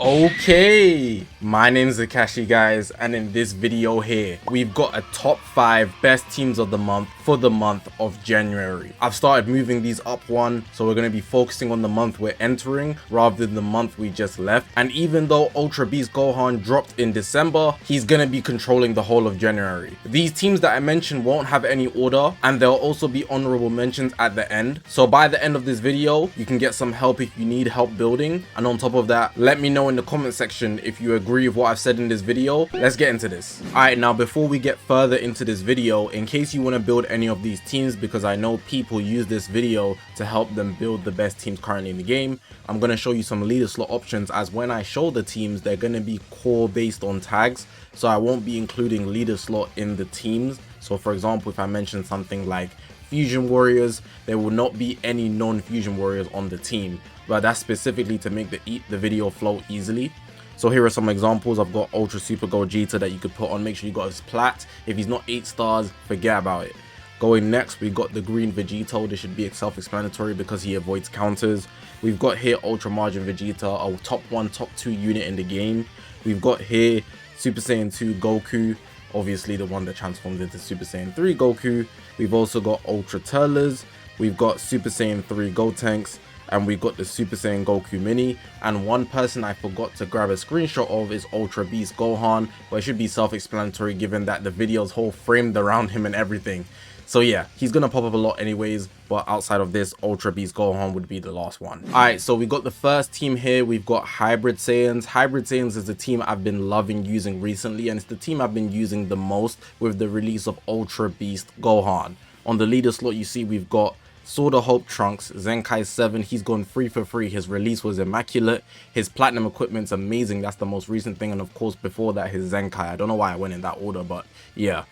Okay, my name is Zakashi, guys, and in this video here we've got a top 5 best teams of the month for the month of January. I've started moving these up one, so we're going to be focusing on the month we're entering rather than the month we just left. And even though Ultra Beast Gohan dropped in December, he's going to be controlling the whole of January. These teams that I mentioned won't have any order, and there'll also be honorable mentions at the end. So by the end of this video you can get some help if you need help building, and on top of that, let me know in the comment section if you agree with what I've said in this video. Let's get into this. Alright, now before we get further into this video, in case you want to build any of these teams, because I know people use this video to help them build the best teams currently in the game, I'm going to show you some leader slot options, as when I show the teams they're going to be core based on tags, so I won't be including leader slot in the teams. So for example, if I mention something like Fusion Warriors, there will not be any non-Fusion Warriors on the team, but that's specifically to make the video flow easily. So here are some examples. I've got Ultra Super Gogeta that you could put on. Make sure you got his plat. If he's not 8 stars, forget about it. Going next, we got the green Vegito. This should be self-explanatory because he avoids counters. We've got here Ultra Margin Vegeta, a top 1, top 2 unit in the game. We've got here Super Saiyan 2 Goku, obviously the one that transforms into Super Saiyan 3 Goku. We've also got Ultra Turles. We've got Super Saiyan 3 Gotenks. And we've got the Super Saiyan Goku Mini. And one person I forgot to grab a screenshot of is Ultra Beast Gohan, but it should be self-explanatory given that the video's whole framed around him and everything. So yeah, he's gonna pop up a lot anyways, but outside of this, Ultra Beast Gohan would be the last one. Alright, so we got the first team here. We've got Hybrid Saiyans. Hybrid Saiyans is the team I've been loving using recently, and it's the team I've been using the most with the release of Ultra Beast Gohan. On the leader slot, you see we've got Sword of Hope Trunks, Zenkai 7, he's gone free for free. His release was immaculate. His platinum equipment's amazing. That's the most recent thing. And of course, before that, his Zenkai. I don't know why I went in that order, but yeah.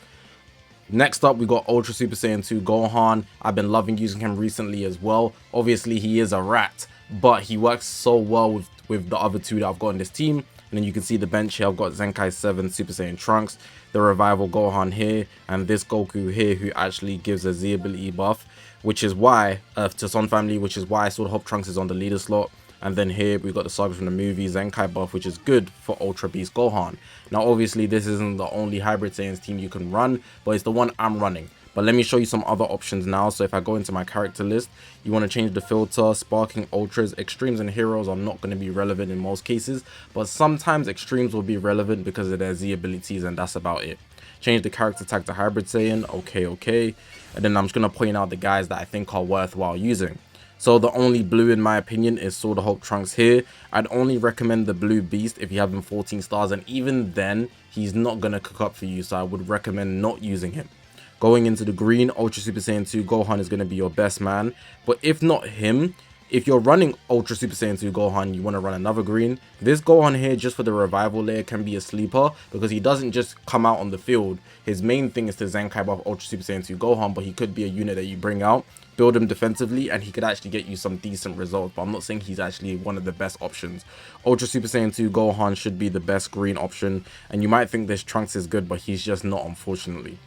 Next up, we got Ultra Super Saiyan 2 Gohan. I've been loving using him recently as well. Obviously, he is a rat, but he works so well with the other two that I've got in this team. And then you can see the bench here. I've got Zenkai 7 Super Saiyan Trunks, the Revival Gohan here, and this Goku here who actually gives a Z ability buff, which is why, to Son Family, which is why Sword of Hope Trunks is on the leader slot. And then here we got the Saga from the movie Zenkai buff, which is good for Ultra Beast Gohan. Now obviously this isn't the only Hybrid Saiyans team you can run, but it's the one I'm running. But let me show you some other options now. So if I go into my character list, you want to change the filter. Sparking Ultras, Extremes and Heroes are not going to be relevant in most cases, but sometimes Extremes will be relevant because of their Z abilities, and that's about it. Change the character tag to Hybrid Saiyan. Okay. And then I'm just going to point out the guys that I think are worthwhile using. So the only blue in my opinion is Sword of Hope Trunks here. I'd only recommend the blue Beast if you have him 14 stars, and even then he's not going to cook up for you, so I would recommend not using him. Going into the green, Ultra Super Saiyan 2 Gohan is going to be your best man, but if not him, if you're running Ultra Super Saiyan 2 Gohan, you want to run another green. This Gohan here, just for the revival layer, can be a sleeper because he doesn't just come out on the field. His main thing is to Zenkai buff Ultra Super Saiyan 2 Gohan, but he could be a unit that you bring out, build him defensively, and he could actually get you some decent results. But I'm not saying he's actually one of the best options. Ultra Super Saiyan 2 Gohan should be the best green option, and you might think this Trunks is good, but he's just not, unfortunately.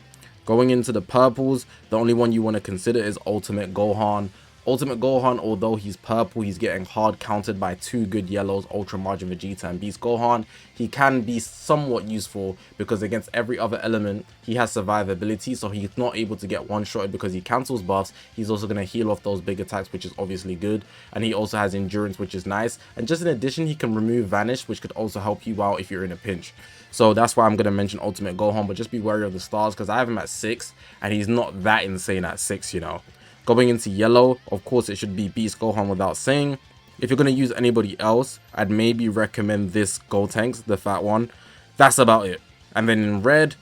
Going into the purples, the only one you want to consider is Ultimate Gohan. Ultimate Gohan, although he's purple, he's getting hard countered by 2 good yellows, Ultra Margin Vegeta and Beast Gohan. He can be somewhat useful because against every other element, he has survivability, so he's not able to get one-shotted because he cancels buffs. He's also going to heal off those big attacks, which is obviously good. And he also has endurance, which is nice. And just in addition, he can remove Vanish, which could also help you out if you're in a pinch. So that's why I'm going to mention Ultimate Gohan, but just be wary of the stars because I have him at 6, and he's not that insane at 6, you know. Going into yellow, of course it should be Beast Gohan without saying. If you're going to use anybody else, I'd maybe recommend this Gotenks, the fat one. That's about it. And then in red,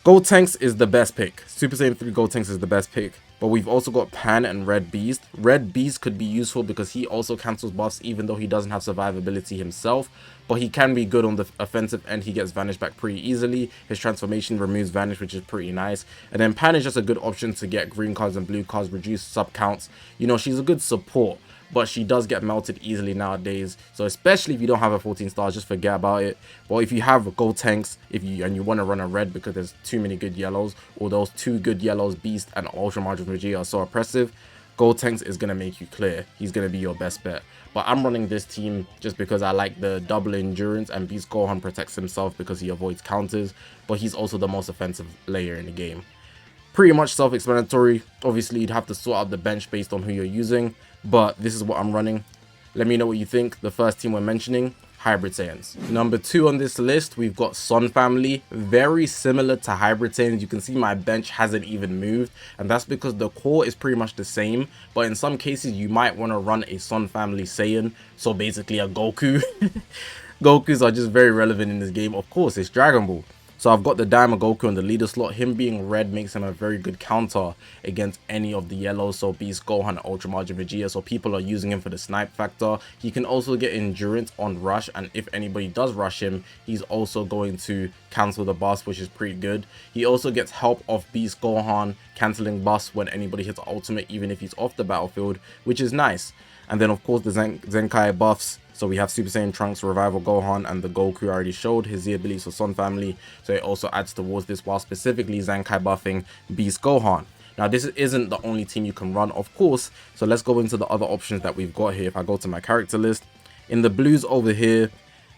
Gotenks is the best pick. Super Saiyan 3 Gotenks is the best pick. But we've also got Pan and Red Beast. Red Beast could be useful because he also cancels buffs even though he doesn't have survivability himself. But he can be good on the offensive end. He gets Vanish back pretty easily. His transformation removes Vanish, which is pretty nice. And then Pan is just a good option to get green cards and blue cards, reduce sub counts. You know, she's a good support, but she does get melted easily nowadays. So especially if you don't have a 14 stars, just forget about it. But if you have Gotenks, and you want to run a red because there's too many good yellows, or those 2 good yellows, Beast and Ultra Margin Vegeta are so oppressive, Gotenks is going to make you clear. He's going to be your best bet. But I'm running this team just because I like the double endurance, and Beast Gohan protects himself because he avoids counters, but he's also the most offensive layer in the game. Pretty much self-explanatory. Obviously, you'd have to sort out the bench based on who you're using, but this is what I'm running. Let me know what you think. The first team we're mentioning, Hybrid Saiyans. Number 2 on this list, we've got Son Family. Very similar to Hybrid Saiyans. You can see my bench hasn't even moved, and that's because the core is pretty much the same, but in some cases you might want to run a Son Family Saiyan, so basically a Goku. Gokus are just very relevant in this game. Of course, it's Dragon Ball. So I've got the Daima Goku on the leader slot. Him being red makes him a very good counter against any of the yellows, so Beast Gohan, Ultra Majin Vegeta, so people are using him for the snipe factor. He can also get endurance on rush, and if anybody does rush him, he's also going to cancel the buff, which is pretty good. He also gets help of Beast Gohan cancelling buffs when anybody hits ultimate, even if he's off the battlefield, which is nice. And then of course the Zenkai buffs. So we have Super Saiyan Trunks, Revival Gohan, and the Goku I already showed his Z abilities for Son Family. So it also adds towards this, while specifically Zenkai buffing Beast Gohan. Now this isn't the only team you can run, of course. So let's go into the other options that we've got here. If I go to my character list, in the blues over here,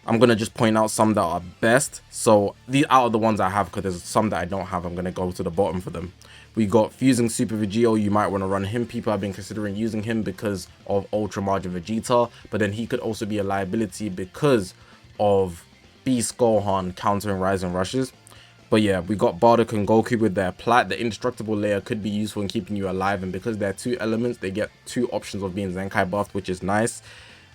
I'm going to just point out some that are best. So these out of the ones I have, because there's some that I don't have, I'm going to go to the bottom for them. We got Fusing Super Vegeta. You might want to run him. People have been considering using him because of Ultra Majin Vegeta, but then he could also be a liability because of Beast Gohan countering Rise and Rushes. But yeah, we got Bardock and Goku with their plat. The indestructible layer could be useful in keeping you alive, and because they're 2 elements, they get 2 options of being Zenkai buffed, which is nice.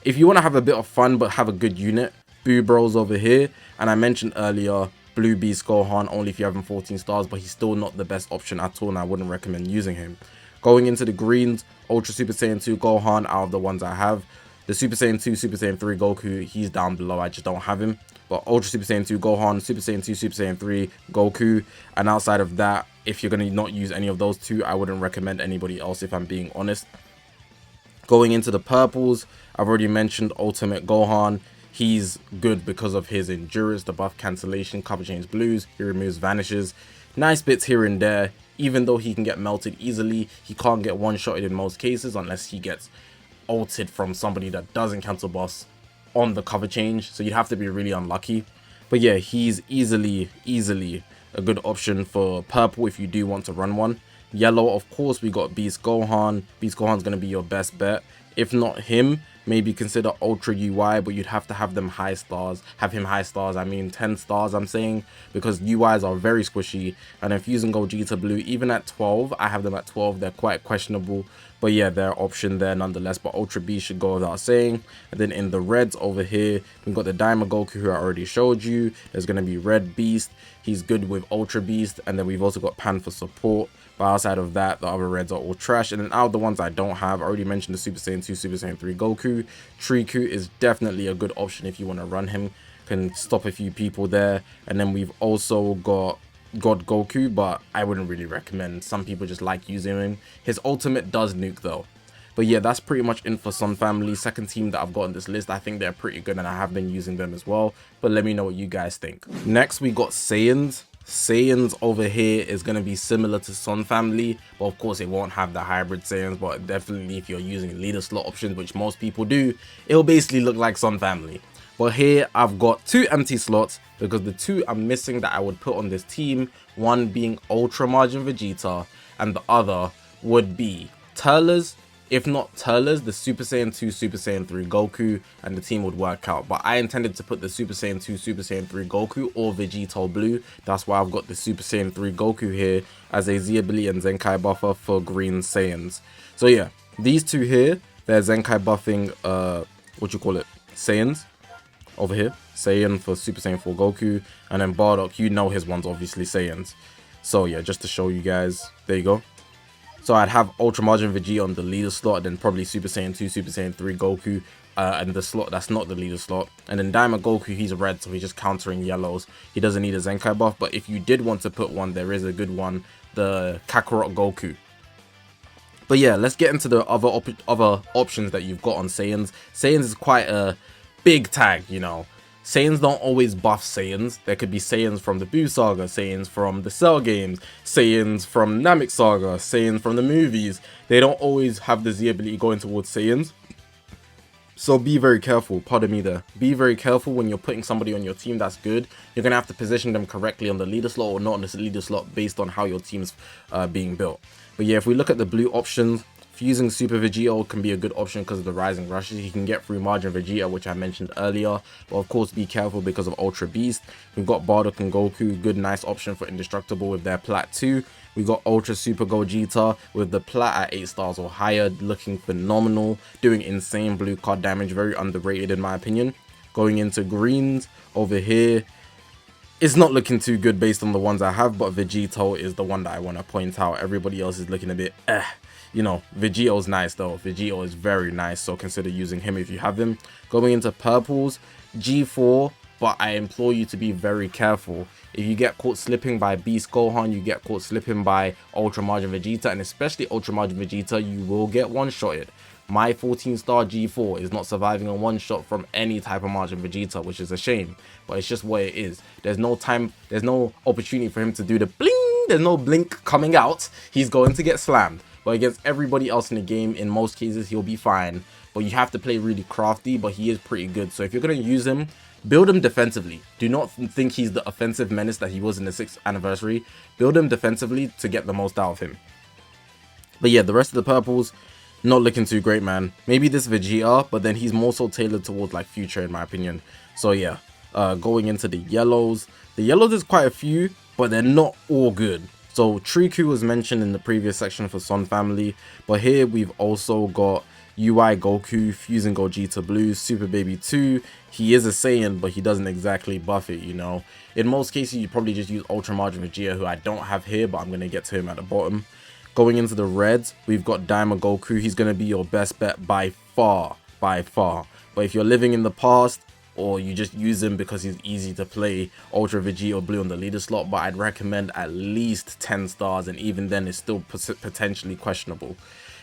If you want to have a bit of fun but have a good unit, Boo Bros over here. And I mentioned earlier, Blue Beast Gohan only if you have him 14 stars, but he's still not the best option at all, and I wouldn't recommend using him. Going into the greens, Ultra Super Saiyan 2 Gohan out of the ones I have. The Super Saiyan 2, Super Saiyan 3 Goku, he's down below, I just don't have him. But Ultra Super Saiyan 2 Gohan, Super Saiyan 2, Super Saiyan 3 Goku. And outside of that, if you're going to not use any of those 2, I wouldn't recommend anybody else if I'm being honest. Going into the purples, I've already mentioned Ultimate Gohan. He's good because of his endurance, the buff cancellation, cover change blues, he removes vanishes. Nice bits here and there. Even though he can get melted easily, he can't get one-shotted in most cases unless he gets ulted from somebody that doesn't cancel buffs on the cover change. So you'd have to be really unlucky. But yeah, he's easily a good option for purple if you do want to run one. Yellow, of course, we got Beast Gohan. Beast Gohan's going to be your best bet. If not him, maybe consider Ultra UI, but you'd have to have them high stars. Have him high stars, I mean 10 stars I'm saying, because UIs are very squishy. And if using Gogeta Blue, even at 12, I have them at 12, they're quite questionable. But yeah, they're an option there nonetheless, but Ultra B should go without saying. And then in the reds over here, we've got the Daima Goku who I already showed you. There's going to be Red Beast, he's good with Ultra Beast, and then we've also got Pan for support. But outside of that, the other reds are all trash. And then out of the ones I don't have, I already mentioned the Super Saiyan 2, Super Saiyan 3 Goku. Triku is definitely a good option if you want to run him. Can stop a few people there. And then we've also got God Goku, but I wouldn't really recommend. Some people just like using him. His ultimate does nuke though. But yeah, that's pretty much in for Son Family. Second team that I've got on this list. I think they're pretty good and I have been using them as well. But let me know what you guys think. Next, we got Saiyans. Saiyans over here is going to be similar to Son Family, but of course it won't have the hybrid Saiyans, but definitely if you're using leader slot options, which most people do, it'll basically look like Son Family. But here I've got 2 empty slots because the 2 I'm missing that I would put on this team, one being Ultra Majin Vegeta and the other would be Turles. If not Turles, the Super Saiyan 2, Super Saiyan 3 Goku, and the team would work out. But I intended to put the Super Saiyan 2, Super Saiyan 3 Goku or Vegito Blue. That's why I've got the Super Saiyan 3 Goku here as a Z ability and Zenkai buffer for green Saiyans. So yeah, these 2 here, they're Zenkai buffing, Saiyans over here. Saiyan for Super Saiyan 4 Goku, and then Bardock, you know his one's obviously Saiyans. So yeah, just to show you guys, there you go. So I'd have Ultra Majin Vegeta on the leader slot, then probably Super Saiyan 2, Super Saiyan 3 Goku, and the slot that's not the leader slot. And then Daima Goku, he's red, so he's just countering yellows. He doesn't need a Zenkai buff, but if you did want to put one, there is a good one, the Kakarot Goku. But yeah, let's get into the other options that you've got on Saiyans. Saiyans is quite a big tag, you know. Saiyans don't always buff Saiyans. There could be Saiyans from the Buu Saga, Saiyans from the Cell games, Saiyans from Namek Saga, Saiyans from the movies. They don't always have the Z ability going towards Saiyans. So be very careful, pardon me there. Be very careful when you're putting somebody on your team that's good. You're going to have to position them correctly on the leader slot or not on the leader slot based on how your team's being built. But yeah, if we look at the blue options, fusing Super Vegeta can be a good option because of the rising rushes. He can get through Margin Vegeta, which I mentioned earlier. But of course, be careful because of Ultra Beast. We've got Bardock and Goku, good nice option for Indestructible with their Plat 2. We got Ultra Super Gogeta with the Plat at 8 stars or higher, looking phenomenal, doing insane blue card damage, very underrated in my opinion. Going into greens over here, it's not looking too good based on the ones I have, but Vegito is the one that I want to point out. Everybody else is looking a bit you know, Vegito's nice though. Vegito is very nice, so consider using him if you have him. Going into purples, G4, but I implore you to be very careful. If you get caught slipping by Beast Gohan, you get caught slipping by Ultra Margin Vegeta, and especially Ultra Margin Vegeta, you will get one-shotted. My 14-star G4 is not surviving a one-shot from any type of Margin Vegeta, which is a shame, but it's just what it is. There's no time, there's no opportunity for him to do the bling, there's no blink coming out. He's going to get slammed. But against everybody else in the game, in most cases, he'll be fine. But you have to play really crafty, but he is pretty good. So if you're going to use him, build him defensively. Do not think he's the offensive menace that he was in the 6th anniversary. Build him defensively to get the most out of him. But yeah, the rest of the purples, not looking too great, man. Maybe this Vegeta, but then he's more so tailored towards like future in my opinion. So yeah, going into the yellows. The yellows is quite a few, but they're not all good. So Triku was mentioned in the previous section for Son family, but here we've also got UI Goku, Fusing Gogeta Blue, Super Baby 2. He is a Saiyan, but he doesn't exactly buff it, you know. In most cases, you probably just use Ultra Margin Vegeta, who I don't have here, but I'm going to get to him at the bottom. Going into the reds, we've got Daima Goku. He's going to be your best bet by far, by far. But if you're living in the past, or you just use him because he's easy to play, Ultra Vegeta Blue on the leader slot, but I'd recommend at least 10 stars, and even then it's still potentially questionable.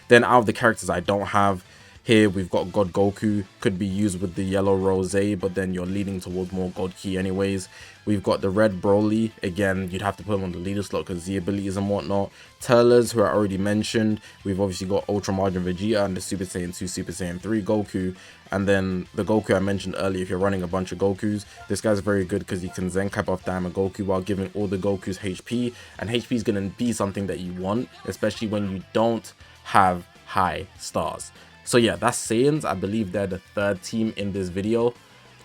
Then out of the characters I don't have, here we've got God Goku, could be used with the yellow rose, but then you're leaning towards more God Ki anyways. We've got the red Broly, again you'd have to put him on the leader slot because the abilities and whatnot. Turles, who I already mentioned. We've obviously got Ultra Margin Vegeta and the Super Saiyan 2, Super Saiyan 3 Goku. And then the Goku I mentioned earlier, if you're running a bunch of Gokus, this guy's very good because he can Zenkai buff Daima Goku while giving all the Gokus HP. And HP is going to be something that you want, especially when you don't have high stars. So yeah, that's Saiyans. I believe they're the 3rd team in this video.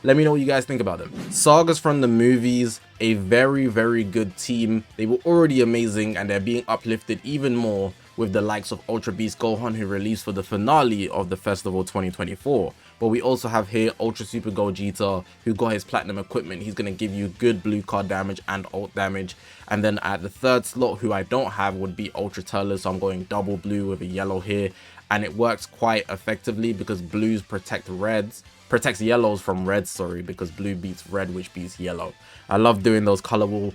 Let me know what you guys think about them. Sagas from the movies, a very, very good team. They were already amazing and they're being uplifted even more with the likes of Ultra Beast Gohan, who released for the finale of the Festival 2024. But we also have here Ultra Super Gogeta, who got his platinum equipment. He's going to give you good blue card damage and ult damage. And then at the 3rd slot, who I don't have, would be Ultra Turles. So I'm going double blue with a yellow here. And it works quite effectively because blues protects yellows from reds, sorry, because blue beats red, which beats yellow. I love doing those colorful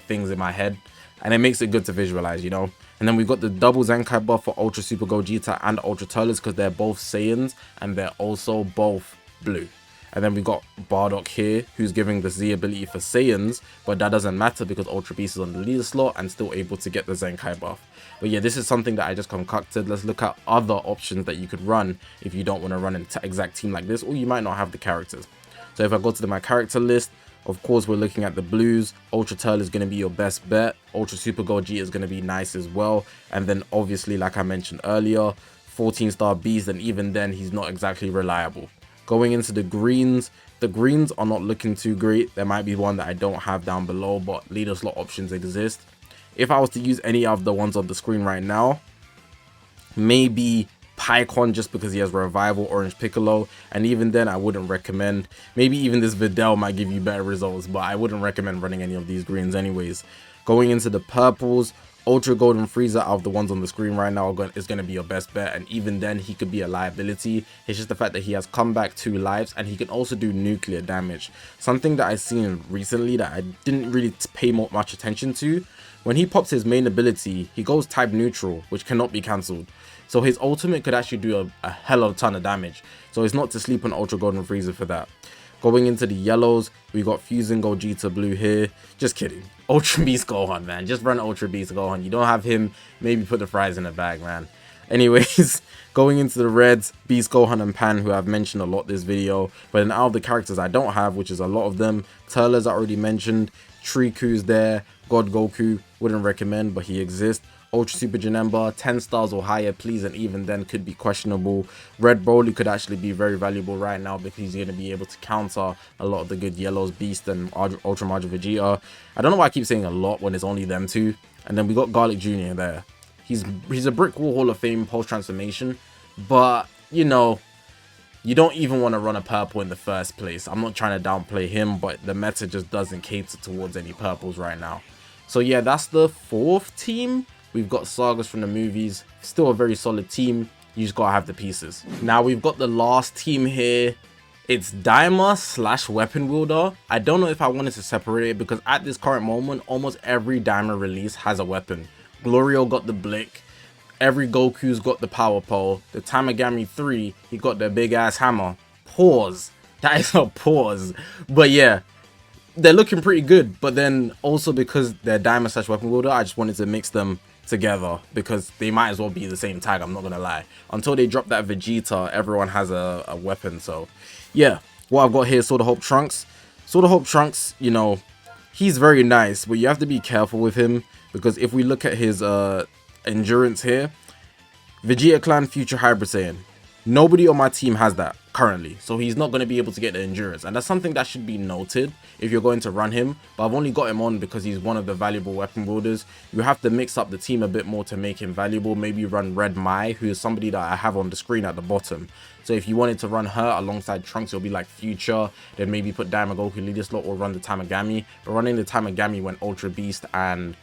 things in my head, and it makes it good to visualize, you know. And then we've got the double Zenkai buff for Ultra Super Gogeta and Ultra Turles because they're both Saiyans and they're also both blue. And then we got Bardock here, who's giving the Z ability for Saiyans, but that doesn't matter because Ultra Beast is on the leader slot and still able to get the Zenkai buff. But yeah, this is something that I just concocted. Let's look at other options that you could run if you don't want to run an exact team like this, or you might not have the characters. So if I go to my character list, of course we're looking at the blues. Ultra Turtle is going to be your best bet. Ultra Super Gogeta is going to be nice as well. And then obviously, like I mentioned earlier, 14-star Beast, and even then he's not exactly reliable. Going into the greens are not looking too great. There might be one that I don't have down below, but leader slot options exist. If I was to use any of the ones on the screen right now, maybe Pycon, just because he has Revival, Orange Piccolo, and even then I wouldn't recommend. Maybe even this Videl might give you better results, but I wouldn't recommend running any of these greens anyways. Going into the purples, Ultra Golden Frieza out of the ones on the screen right now is going to be your best bet, and even then he could be a liability. It's just the fact that he has comeback 2 lives and he can also do nuclear damage. Something that I've seen recently that I didn't really pay much attention to. When he pops his main ability, he goes type neutral, which cannot be cancelled. So his ultimate could actually do a hell of a ton of damage. So it's not to sleep on Ultra Golden Frieza for that. Going into the yellows, we got Fusing Gogeta Blue here. Just kidding. Ultra Beast Gohan, man. Just run Ultra Beast Gohan. You don't have him, maybe put the fries in the bag, man. Anyways, going into the reds, Beast Gohan and Pan, who I've mentioned a lot this video. But then out of the characters I don't have, which is a lot of them, Turles I already mentioned. Triku's there. God Goku, wouldn't recommend, but he exists. Ultra Super Janemba, 10 stars or higher, please, and even then could be questionable. Red Broly could actually be very valuable right now because he's going to be able to counter a lot of the good yellows, Beast and Ultra Majin Vegeta. I don't know why I keep saying a lot when it's only them two. And then we got Garlic Jr. there. He's a Brick Wall Hall of Fame post-transformation, but, you know, you don't even want to run a purple in the first place. I'm not trying to downplay him, but the meta just doesn't cater towards any purples right now. So yeah, that's the fourth team. We've got Sagas from the movies. Still a very solid team. You just gotta have the pieces. Now we've got the last team here. It's Daima / Weapon Wielder. I don't know if I wanted to separate it because at this current moment, almost every Daima release has a weapon. Glorio got the Blick. Every Goku's got the Power Pole. The Tamagami 3, he got the big ass hammer. Pause. That is a pause. But yeah, they're looking pretty good. But then also because they're Daima / Weapon Wielder, I just wanted to mix them together because they might as well be the same tag, I'm not gonna lie. Until they drop that Vegeta, everyone has a weapon. So yeah, what I've got here is Sword of Hope Trunks. Sword of Hope Trunks, you know, he's very nice, but you have to be careful with him because if we look at his endurance here, Vegeta Clan Future Hybrid Saiyan, nobody on my team has that currently, so he's not going to be able to get the endurance, and that's something that should be noted if you're going to run him. But I've only got him on because he's one of the valuable weapon builders. You have to mix up the team a bit more to make him valuable. Maybe run Red Mai, who is somebody that I have on the screen at the bottom. So if you wanted to run her alongside Trunks, it'll be like Future, then maybe put Daima Goku leader slot or run the Tamagami. But running the Tamagami when Ultra Beast and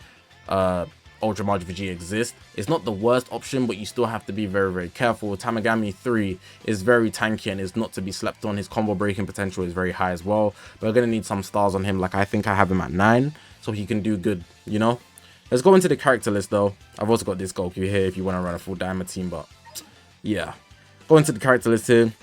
Ultra Majin Vegeta exist, it's not the worst option, but you still have to be very careful. Tamagami 3 is very tanky and is not to be slept on. His combo breaking potential is very high as well, but we're gonna need some stars on him. Like, I think I have him at 9, so he can do good, you know. Let's go into the character list though. I've also got this Goku here if you want to run a full Daima team, but yeah, go into the character list here.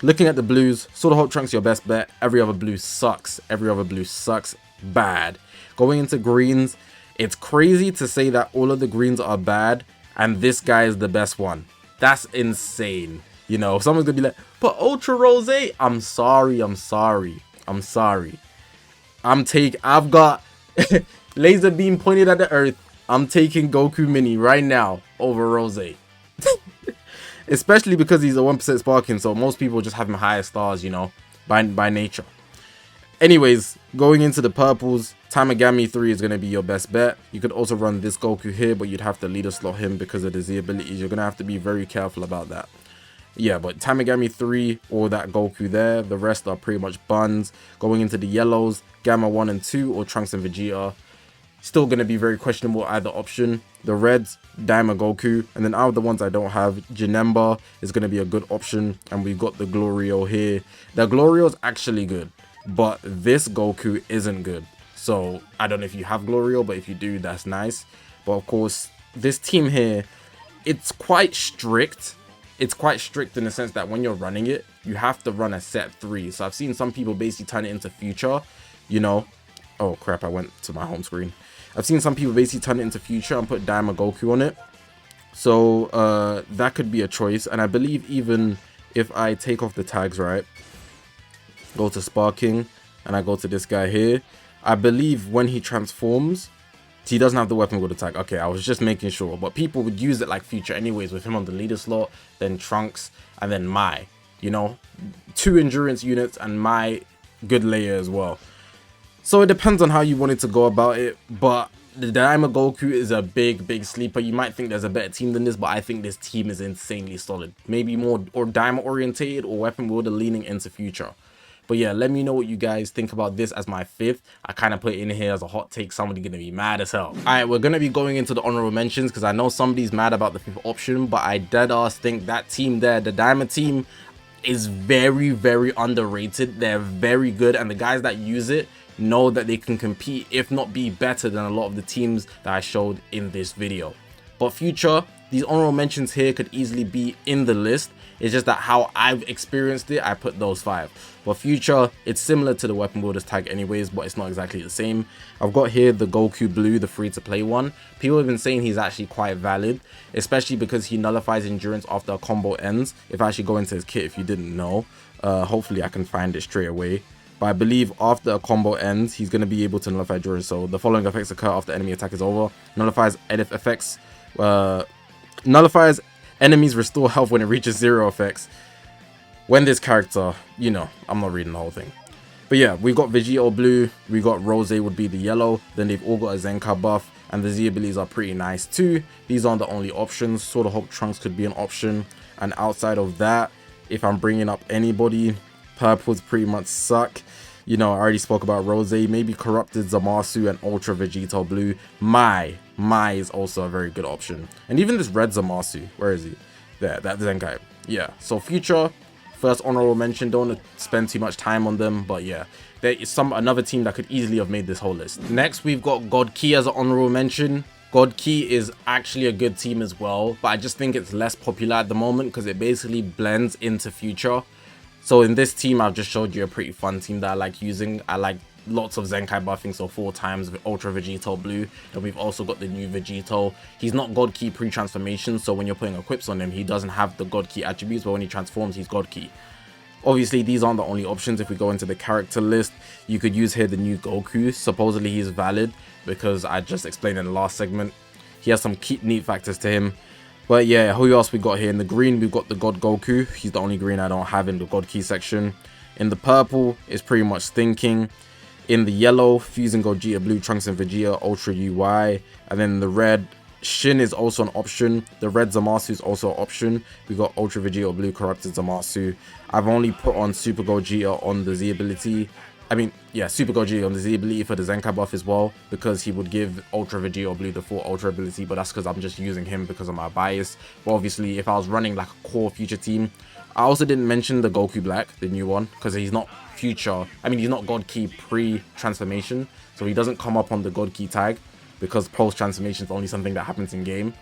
Looking at the blues, Sword of Hope Trunks your best bet. Every other blue sucks. Every other blue sucks bad. Going into greens, it's crazy to say that all of the greens are bad and this guy is the best one. That's insane. You know, someone's gonna be like, but Ultra Rose, I'm sorry. I've got laser beam pointed at the earth. I'm taking Goku Mini right now over Rose. Especially because he's a 1% sparking, so most people just have him higher stars, you know, by nature. Anyways, going into the purples, Tamagami 3 is going to be your best bet. You could also run this Goku here, but you'd have to leader slot him because of the Z abilities. You're going to have to be very careful about that. Yeah, but Tamagami 3 or that Goku there, the rest are pretty much buns. Going into the yellows, Gamma 1 and 2 or Trunks and Vegeta. Still going to be very questionable either option. The reds, Daima Goku, and then out of the ones I don't have, Janemba is going to be a good option, and we've got the Glorio here. The Glorio is actually good, but this Goku isn't good. So I don't know if you have Glorio, but if you do, that's nice. But of course, this team here, it's quite strict. It's quite strict in the sense that when you're running it, you have to run a set 3. So I've seen some people basically turn it into Future, you know. Oh crap, I went to my home screen. I've seen some people basically turn it into Future and put Daima Goku on it. So that could be a choice. And I believe even if I take off the tags, right, go to Sparking, and I go to this guy here, I believe when he transforms, he doesn't have the weapon with the tag. Okay, I was just making sure. But people would use it like Future anyways, with him on the leader slot, then Trunks, and then Mai. You know, 2 endurance units and Mai good layer as well. So it depends on how you wanted to go about it, but the Daima Goku is a big sleeper. You might think there's a better team than this, but I think this team is insanely solid. Maybe more or Daima orientated or weapon wielder leaning into Future. But yeah, let me know what you guys think about this as my 5th. I kind of put it in here as a hot take. Somebody gonna be mad as hell. Alright, we're gonna be going into the honorable mentions because I know somebody's mad about the 5th option, but I dead ass think that team there, the Daima team, is very underrated. They're very good, and the guys that use it know that they can compete, if not be better than a lot of the teams that I showed in this video. But Future, these honorable mentions here could easily be in the list. It's just that how I've experienced it, I put those 5. For Future, it's similar to the Weapon Builders tag anyways, but it's not exactly the same. I've got here the Goku Blue, the free-to-play one. People have been saying he's actually quite valid, especially because he nullifies endurance after a combo ends. If I actually go into his kit, if you didn't know, hopefully I can find it straight away. But I believe after a combo ends, he's going to be able to nullify endurance. So the following effects occur after enemy attack is over. Nullifies edit effects. Nullifies enemies restore health when it reaches 0 effects. When this character, you know, I'm not reading the whole thing. But yeah, we got Vegito blue, we got Rose would be the yellow, then they've all got a Zenkai buff, and the Z abilities are pretty nice too. These aren't the only options. Sort of hope Trunks could be an option, and outside of that, if I'm bringing up anybody, purples pretty much suck. You know, I already spoke about Rose, maybe Corrupted Zamasu and Ultra Vegito blue. Mai is also a very good option, and even this red Zamasu, where is he? There, that Zenkai. Yeah, so Future, first honorable mention. Don't want to spend too much time on them, but yeah, there is another team that could easily have made this whole list. Next, we've got God Ki as an honorable mention. God Ki is actually a good team as well, but I just think it's less popular at the moment because it basically blends into Future. So in this team, I've just showed you a pretty fun team that I like using. I like lots of Zenkai buffing, so 4 times with Ultra Vegito blue. Then we've also got the new Vegito. He's not God Ki pre-transformation, so when you're putting equips on him, he doesn't have the God Ki attributes, but when he transforms, he's God Ki. Obviously, these aren't the only options. If we go into the character list, you could use here the new Goku. Supposedly he's valid because I just explained in the last segment. He has some neat factors to him. But yeah, who else we got here? In the green, we've got the God Goku. He's the only green I don't have in the God Ki section. In the purple, it's pretty much Thinking. In the yellow, Fusing Gogeta Blue, Trunks and Vegeta, Ultra UI. And then the red, Shin is also an option. The red Zamasu is also an option. We got Ultra Vegeta Blue, Corrupted Zamasu. I've only put on Super Gogeta on the Z ability. I mean, yeah, Super Gogeta on the Z ability for the Zenkai buff as well, because he would give Ultra Vegeta Blue the full Ultra ability, but that's because I'm just using him because of my bias. But obviously, if I was running like a core Future team, I also didn't mention the Goku Black, the new one, because he's not Future. I mean, he's not God Ki pre-transformation, so he doesn't come up on the God Ki tag, because post-transformation is only something that happens in game.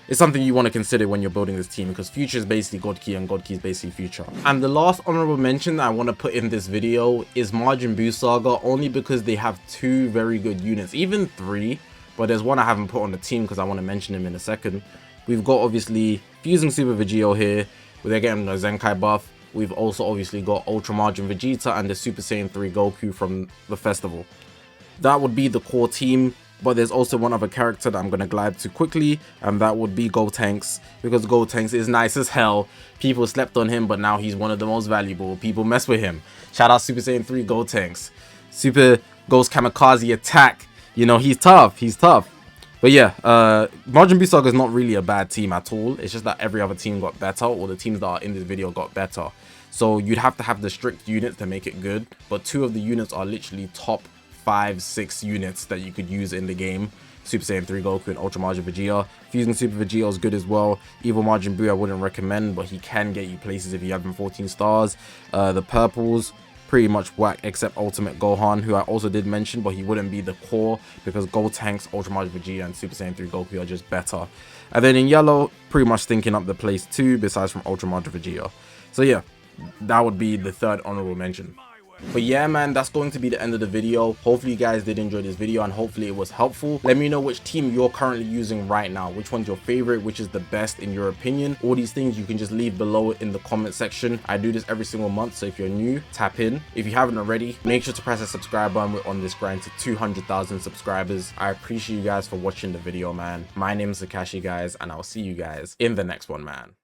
It's something you want to consider when you're building this team, because Future is basically God Ki and God Ki is basically Future. And the last honorable mention that I want to put in this video is Majin Buu Saga, only because they have 2 very good units, even 3, but there's one I haven't put on the team because I want to mention him in a second. We've got obviously Fusing Super Vegito here, where they're getting the Zenkai buff. We've also obviously got Ultra Majin Vegeta and the Super Saiyan 3 Goku from the festival. That would be the core team. But there's also one other character that I'm going to glide to quickly, and that would be Gotenks, because Gotenks is nice as hell. People slept on him, but now he's one of the most valuable. People mess with him. Shout out Super Saiyan 3 Gotenks. Super Ghost Kamikaze Attack. You know, he's tough. He's tough. But yeah, Majin Buu Saga is not really a bad team at all. It's just that every other team got better, or the teams that are in this video got better. So you'd have to have the strict units to make it good, but 2 of the units are literally top 5-6 units that you could use in the game. Super Saiyan 3 Goku and Ultra Majin Vegeta. Fusing Super Vegeta is good as well. Evil Majin Buu I wouldn't recommend, but he can get you places if you have him 14 stars. The purples, pretty much whack except Ultimate Gohan, who I also did mention, but he wouldn't be the core because Gotenks, Ultra Majin Vegeta and Super Saiyan 3 Goku are just better. And then in yellow, pretty much thinking up the place too, besides from Ultra Majin Vegeta. So yeah, that would be the 3rd honorable mention. But yeah, man, that's going to be the end of the video. Hopefully you guys did enjoy this video, and hopefully it was helpful. Let me know which team you're currently using right now, which one's your favorite, which is the best in your opinion. All these things you can just leave below in the comment section. I do this every single month, so if you're new, tap in. If you haven't already, make sure to press the subscribe button. We're on this grind to 200,000 subscribers. I appreciate you guys for watching the video, man. My name is Zakashi, guys, and I'll see you guys in the next one, man.